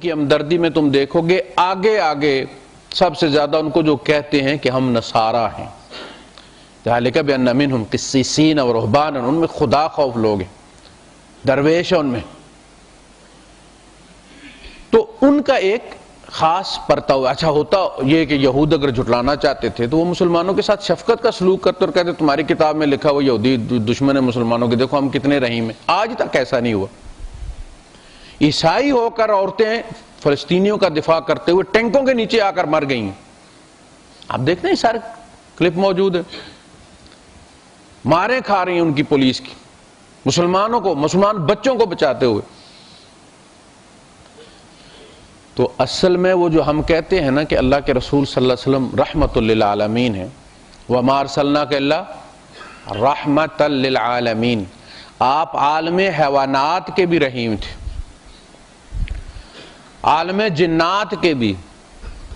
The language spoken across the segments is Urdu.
کی ہمدردی میں تم دیکھو گے آگے آگے سب سے زیادہ ان کو جو کہتے ہیں کہ ہم نصارہ ہیں، ذالک بأن منہم قسیسین و رہبانا، ان میں خدا خوف لوگ ہیں، درویش ہیں ان میں، تو ان کا ایک خاص پرتاؤ اچھا ہوتا یہ کہ یہود اگر جھٹلانا چاہتے تھے تو وہ مسلمانوں کے ساتھ شفقت کا سلوک کرتے اور کہتے تمہاری کتاب میں لکھا ہوا یہودی دشمن ہے مسلمانوں کے، دیکھو ہم کتنے رحیم ہیں۔ آج تک ایسا نہیں ہوا۔ عیسائی ہو کر عورتیں فلسطینیوں کا دفاع کرتے ہوئے ٹینکوں کے نیچے آ کر مر گئی ہیں، آپ دیکھتے ہیں سارے کلپ موجود ہے، ماریں کھا رہی ہیں ان کی پولیس کی، مسلمانوں کو، مسلمان بچوں کو بچاتے ہوئے۔ تو اصل میں وہ جو ہم کہتے ہیں نا کہ اللہ کے رسول صلی اللہ علیہ وسلم رحمت للعالمین ہیں، وَمَا أَرْسَلْنَاكَ إِلَّا رَحْمَةً لِلْعَالَمِينَ، آپ عالم حیوانات کے بھی رحیم تھے، عالم جنات کے بھی،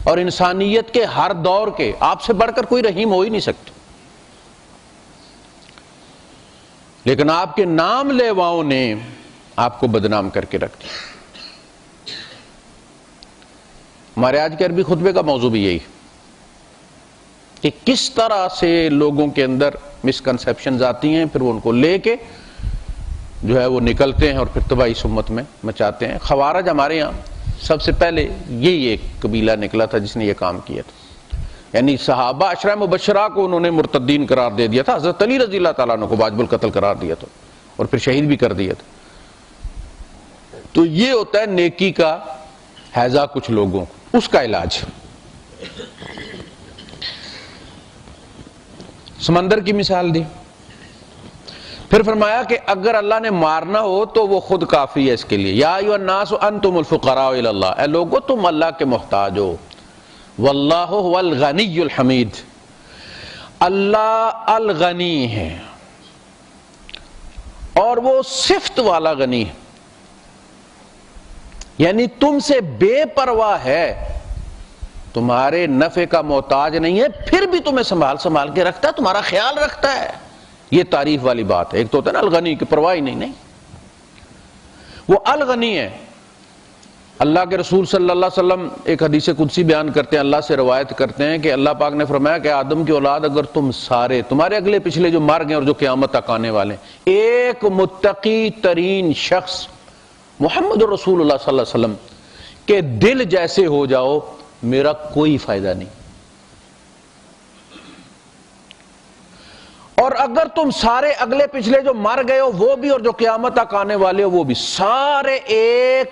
اور انسانیت کے ہر دور کے، آپ سے بڑھ کر کوئی رحیم ہو ہی نہیں سکتا، لیکن آپ کے نام لیواؤں نے آپ کو بدنام کر کے رکھ دیا۔ ہمارے آج کے عربی خطبے کا موضوع بھی یہی کہ کس طرح سے لوگوں کے اندر مسکنسیپشنز آتی ہیں، پھر وہ ان کو لے کے جو ہے وہ نکلتے ہیں اور پھر تباہی اس امت میں مچاتے ہیں۔ خوارج ہمارے یہاں سب سے پہلے یہی ایک قبیلہ نکلا تھا جس نے یہ کام کیا تھا، یعنی صحابہ عشرہ مبشرہ کو انہوں نے مرتدین قرار دے دیا تھا، حضرت علی رضی اللہ تعالیٰ عنہ کو واجب القتل قرار دیا تھا اور پھر شہید بھی کر دیا تھا۔ تو یہ ہوتا ہے نیکی کا ہیضہ کچھ لوگوں کو، اس کا علاج۔ سمندر کی مثال دی، پھر فرمایا کہ اگر اللہ نے مارنا ہو تو وہ خود کافی ہے اس کے لیے، یا ایھا الناس انتم الفقراء الی اللہ، اے لوگو تم اللہ کے محتاج ہو، واللہ هو الغنی الحمید، اللہ الغنی ہے اور وہ صفت والا غنی ہے، یعنی تم سے بے پرواہ ہے، تمہارے نفع کا محتاج نہیں ہے، پھر بھی تمہیں سنبھال کے رکھتا ہے، تمہارا خیال رکھتا ہے۔ یہ تعریف والی بات ہے۔ ایک تو ہوتا ہے نا الغنی کی پرواہ ہی نہیں، وہ الغنی ہے۔ اللہ کے رسول صلی اللہ علیہ وسلم ایک حدیث قدسی بیان کرتے ہیں، اللہ سے روایت کرتے ہیں کہ اللہ پاک نے فرمایا کہ آدم کی اولاد اگر تم سارے، تمہارے اگلے پچھلے جو مر گئے اور جو قیامت تک آنے والے، ایک متقی ترین شخص محمد رسول اللہ صلی اللہ علیہ وسلم کے دل جیسے ہو جاؤ، میرا کوئی فائدہ نہیں، اور اگر تم سارے اگلے پچھلے جو مر گئے ہو وہ بھی اور جو قیامت تک آنے والے ہو وہ بھی، سارے ایک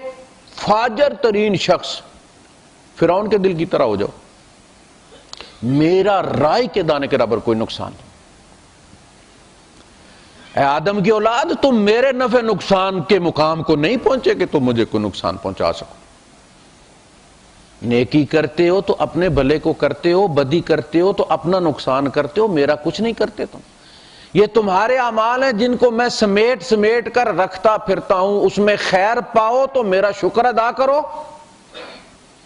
فاجر ترین شخص فرعون کے دل کی طرح ہو جاؤ، میرا رائی کے دانے کے برابر کوئی نقصان نہیں۔ اے آدم کی اولاد، تم میرے نفع نقصان کے مقام کو نہیں پہنچے کہ تم مجھے کوئی نقصان پہنچا سکو۔ نیکی کرتے ہو تو اپنے بھلے کو کرتے ہو، بدی کرتے ہو تو اپنا نقصان کرتے ہو، میرا کچھ نہیں کرتے تم۔ یہ تمہارے اعمال ہیں جن کو میں سمیٹ کر رکھتا پھرتا ہوں، اس میں خیر پاؤ تو میرا شکر ادا کرو،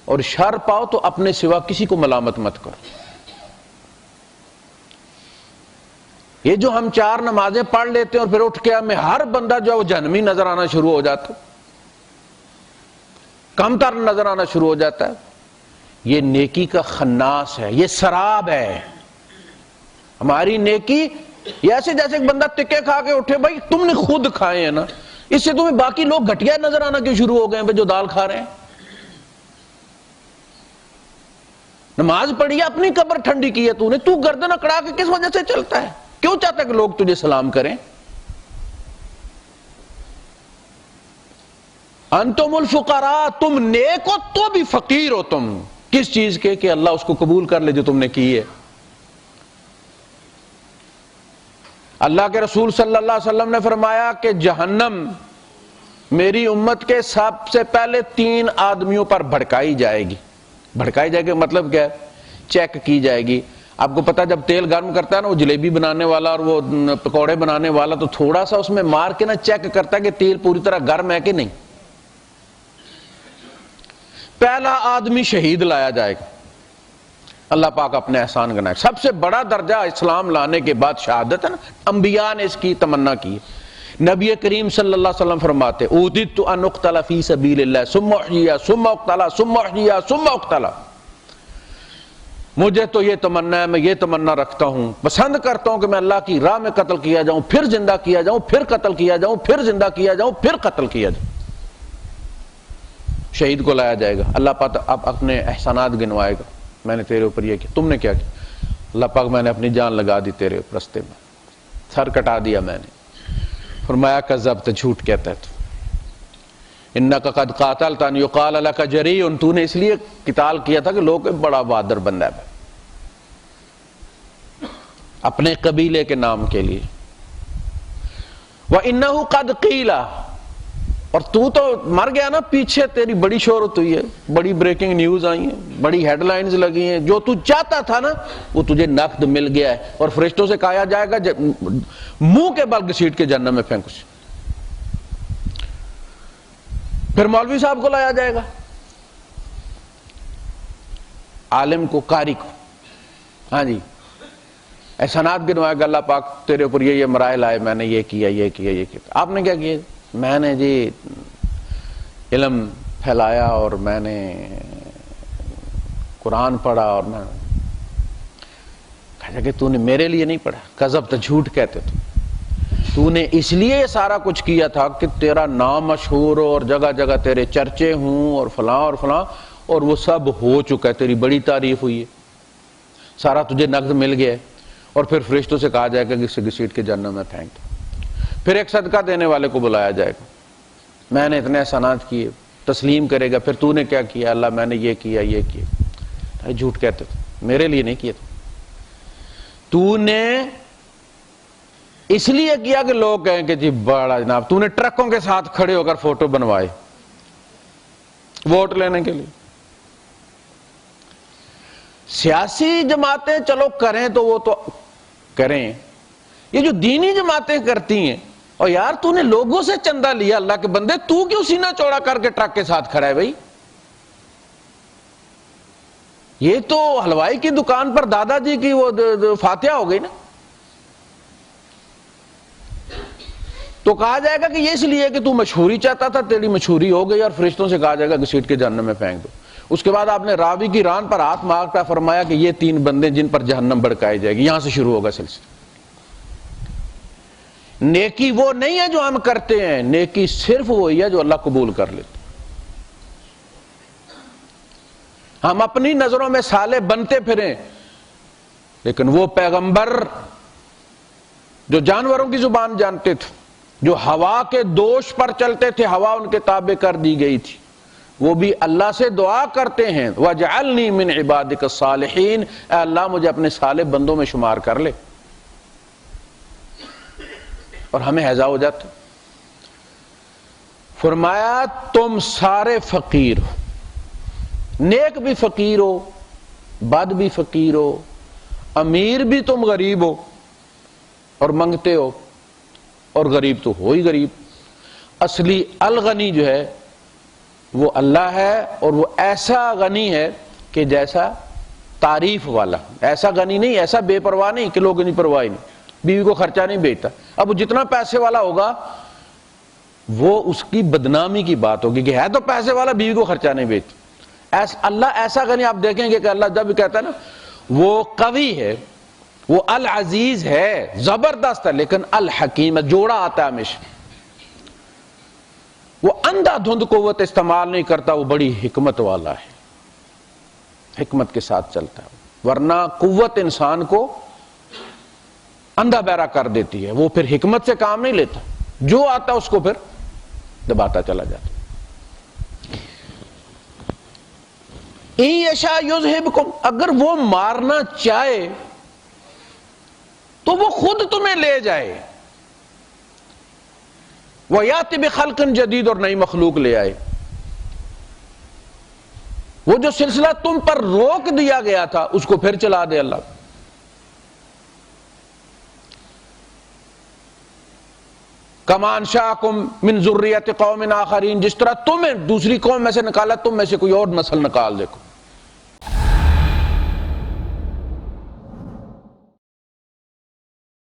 اور شر پاؤ تو اپنے سوا کسی کو ملامت مت کرو۔ یہ جو ہم 4 نمازیں پڑھ لیتے ہیں اور پھر اٹھ کے ہمیں ہر بندہ جو ہے وہ جہنمی نظر آنا شروع ہو جاتا ہے، کم تر نظر آنا شروع ہو جاتا ہے، یہ نیکی کا خناس ہے، یہ سراب ہے۔ ہماری نیکی یہ ایسے جیسے ایک بندہ ٹکے کھا کے اٹھے، بھائی تم نے خود کھائے ہیں نا، اس سے تمہیں باقی لوگ گھٹیا نظر آنا کیوں شروع ہو گئے ہیں جو دال کھا رہے ہیں؟ نماز پڑھی ہے، اپنی قبر ٹھنڈی کی ہے تو گردن اکڑا کے کس وجہ سے چلتا ہے؟ کیوں چاہتا ہے کہ لوگ تجھے سلام کریں؟ انتم الفقراء، تم نیک ہو تو بھی فقیر ہو تم، کس چیز کے؟ کہ اللہ اس کو قبول کر لے جو تم نے کی ہے۔ اللہ کے رسول صلی اللہ علیہ وسلم نے فرمایا کہ جہنم میری امت کے سب سے پہلے 3 آدمیوں پر بھڑکائی جائے گی۔ بھڑکائی جائے گی مطلب کیا ہے؟ چیک کی جائے گی۔ آپ کو پتا جب تیل گرم کرتا ہے نا وہ جلیبی بنانے والا اور وہ پکوڑے بنانے والا، تو تھوڑا سا اس میں مار کے نا چیک کرتا ہے کہ تیل پوری طرح گرم ہے کہ نہیں۔ پہلا آدمی شہید لایا جائے گا، اللہ پاک اپنے احسان گنائے۔ سب سے بڑا درجہ اسلام لانے کے بعد شہادت ہے نا، انبیاء نے اس کی تمنا کی نبی کریم صلی اللہ علیہ وسلم فرماتے اوددت ان اقتل فی سبیل اللہ ثم احیی ثم اقتل ثم احیی ثم اقتل، مجھے تو یہ تمنا ہے، میں یہ تمنا رکھتا ہوں، پسند کرتا ہوں کہ میں اللہ کی راہ میں قتل کیا جاؤں، پھر زندہ کیا جاؤں، پھر قتل کیا جاؤں، پھر زندہ کیا جاؤں، پھر قتل کیا جاؤں۔ شہید کو لایا جائے گا، اللہ پاک اب اپنے احسانات گنوائے گا، میں نے تیرے اوپر یہ کیا، تم نے کیا کیا؟ اللہ پاک میں نے اپنی جان لگا دی تیرے رستے میں، سر کٹا دیا میں نے۔ فرمایا کذبت، جھوٹ کہتا ہے تو، انک قد قاتلت ان یقال لک جریء، تو نے اس لیے قتال کیا تھا کہ لوگ بڑا بہادر بندہ ہے، اپنے قبیلے کے نام کے لیے۔ وَإِنَّهُ قَدْ قِيلَ، اور تو مر گیا نا، پیچھے تیری بڑی شہرت ہوئی ہے، بڑی بریکنگ نیوز آئی ہیں، بڑی ہیڈ لائنز لگی ہیں، جو تو چاہتا تھا نا وہ تجھے نقد مل گیا ہے، اور فرشتوں سے کہا جائے گا منہ کے بل گھسیٹ کے جہنم میں پھینکو۔ پھر مولوی صاحب کو لایا جائے گا، عالم کو، قاری کو، ہاں جی، احسانات گنوائے گا اللہ پاک، تیرے اوپر یہ مراحل آئے، میں نے یہ کیا، یہ کیا، یہ کیا۔ آپ نے کیا کیا؟ میں نے جی علم پھیلایا، اور میں نے قرآن پڑھا، اور میں کہا کہ تو نے میرے لیے نہیں پڑھا، کذب، تو جھوٹ کہتے تو نے اس لیے یہ سارا کچھ کیا تھا کہ تیرا نام مشہور ہو، اور جگہ جگہ تیرے چرچے ہوں، اور فلاں اور فلاں، اور وہ سب ہو چکا ہے، تیری بڑی تعریف ہوئی ہے، سارا تجھے نقد مل گیا ہے، اور پھر فرشتوں سے کہا جائے گا کہ اسے گھسیٹ کے جہنم میں پھینک دو۔ پھر ایک صدقہ دینے والے کو بلایا جائے گا، میں نے اتنے احسانات کیے، تسلیم کرے گا، پھر تو نے کیا کیا؟ اللہ میں نے یہ کیا، یہ کیا۔ جھوٹ کہتے تھے، میرے لیے نہیں کیا تو نے اس لیے کیا کہ لوگ کہیں کہ جی بڑا جناب، تو نے ٹرکوں کے ساتھ کھڑے ہو کر فوٹو بنوائے ووٹ لینے کے لیے۔ سیاسی جماعتیں چلو کریں تو وہ تو کریں، یہ جو دینی جماعتیں کرتی ہیں، اور یار تو نے لوگوں سے چندہ لیا، اللہ کے بندے تو کیوں سینہ چوڑا کر کے ٹرک کے ساتھ کھڑا ہے بھائی؟ یہ تو حلوائی کی دکان پر دادا جی کی وہ فاتحہ ہو گئی نا۔ تو کہا جائے گا کہ یہ اس لیے کہ تو مشہوری چاہتا تھا، تیری مشہوری ہو گئی، اور فرشتوں سے کہا جائے گا گھسیٹ کے جہنم میں پھینک دو۔ اس کے بعد آپ نے راوی کی ران پر ہاتھ مارتا فرمایا کہ یہ 3 بندے جن پر جہنم بھڑکائی جائے گی، یہاں سے شروع ہوگا سلسلہ۔ نیکی وہ نہیں ہے جو ہم کرتے ہیں، نیکی صرف وہی ہے جو اللہ قبول کر لیتے۔ ہم اپنی نظروں میں صالح بنتے پھریں، لیکن وہ پیغمبر جو جانوروں کی زبان جانتے تھے، جو ہوا کے دوش پر چلتے تھے، ہوا ان کے تابع کر دی گئی تھی، وہ بھی اللہ سے دعا کرتے ہیں وَاجْعَلْنِي مِنْ عِبَادِكَ الصَّالِحِينَ، اے اللہ مجھے اپنے صالح بندوں میں شمار کر لے، اور ہمیں ہیضہ ہو جاتا۔ فرمایا تم سارے فقیر ہو، نیک بھی فقیر ہو، بد بھی فقیر ہو، امیر بھی تم غریب ہو اور منگتے ہو، اور غریب تو ہو ہی غریب۔ اصلی الغنی جو ہے وہ اللہ ہے، اور وہ ایسا غنی ہے کہ جیسا تعریف والا، ایسا غنی نہیں، ایسا بے پرواہ نہیں کہ لوگ نہیں پرواہ نہیں، بیوی کو خرچہ نہیں بیچتا۔ اب جتنا پیسے والا ہوگا وہ اس کی بدنامی کی بات ہوگی کہ ہے تو پیسے والا، بیوی کو خرچہ نہیں بیچتا۔ اللہ ایسا غنی، آپ دیکھیں گے کہ اللہ جب کہتا ہے نا وہ قوی ہے، وہ العزیز ہے، زبردست ہے، لیکن الحکیم ہے، جوڑا آتا ہے ہمیشہ، وہ اندھا دھند قوت استعمال نہیں کرتا، وہ بڑی حکمت والا ہے، حکمت کے ساتھ چلتا ہے، ورنہ قوت انسان کو اندھا بہرا کر دیتی ہے، وہ پھر حکمت سے کام نہیں لیتا، جو آتا اس کو پھر دباتا چلا جاتا۔ اِن یشاء یذھبکم، اگر وہ مارنا چاہے تو وہ خود تمہیں لے جائے، وَيَأْتِ بِخَلْقٍ جَدِيدٍ، اور نئی مخلوق لے آئے۔ وہ جو سلسلہ تم پر روک دیا گیا تھا اس کو پھر چلا دے اللہ۔ کَمَا أَنشَأَكُم مِّن ذُرِّيَّةِ قَوْمٍ آخَرِينَ، جس طرح تمہیں دوسری قوم میں سے نکالا، تم میں سے کوئی اور نسل نکال دے۔